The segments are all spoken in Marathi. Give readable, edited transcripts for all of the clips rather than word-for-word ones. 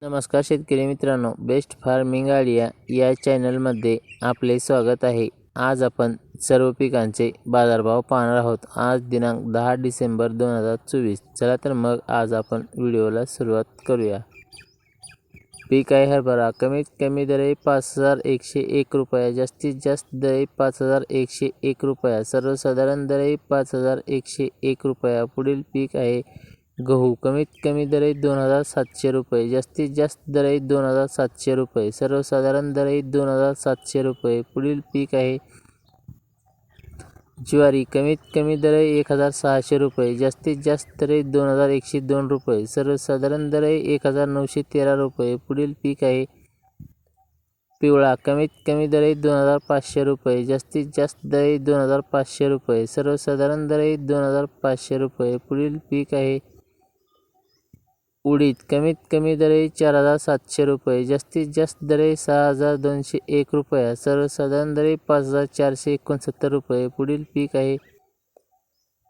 नमस्कार शेतकरी मित्रांनो, बेस्ट फार्मिंग आयडिया या चॅनलमध्ये आपले स्वागत आहे। आज आपण सर्व पिकांचे बाजारभाव पाहणार आहोत। आज दिनांक 10 डिसेंबर 2024। चला तर मग आज आपण व्हिडिओला सुरुवात करूया। पीक आहे हरभरा। कमीत कमी दर 5101 रुपया, जास्तीत जास्त दर 5101 रुपया, सर्वसाधारण दर 5101 रुपया। पुढील पीक आहे गहू। कमीत कमी दर 2700 रुपये, जास्तीत जास्त दर 2700 रुपये, सर्वसाधारण दर 2700 रुपये। पुढील पीक आहे ज्वारी। कमीत कमी दर 1600 रुपये, जास्तीत जास्त दर 2102 रुपये, सर्वसाधारण दर 1913 रुपये। पुढील पीक आहे पिवळा। कमीत कमी दर 2500 रुपये, जास्तीत जास्त दर 2500 रुपये, सर्वसाधारण दर 2500 रुपये। पुढील पीक आहे उडीद। कमीत कमी दर 4700 रुपये, जास्तीत जास्त दर 6201 रुपया, सर्वसाधारण दर 5469 रुपये। पुढील पीक आहे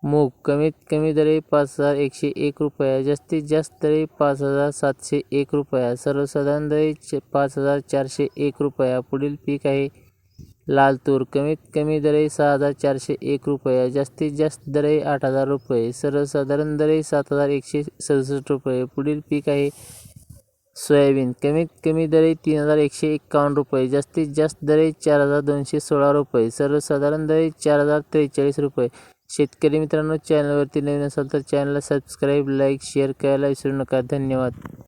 मूग। कमीत कमी दर 5101 रुपया, जास्तीत जास्त दर 5701 रुपया, सर्वसाधारण दर 5401 रुपया। पुढील पीक आहे लाल तूर। कमीत कमी दर 6401 रुपया, जास्तीत जास्त दर 8000 रुपये, सर्वसाधारण दर 7167 रुपये। पुढील पीक आहे सोयाबीन। कमीत कमी दर 3151 रुपये, जास्तीत जास्त दर 4216 रुपये, सर्वसाधारण दर 4043 रुपये। शेतकरी मित्रांनो, चॅनलवरती नवीन असाल तर चॅनलला सबस्क्राईब, लाईक, शेअर करायला विसरू नका। धन्यवाद।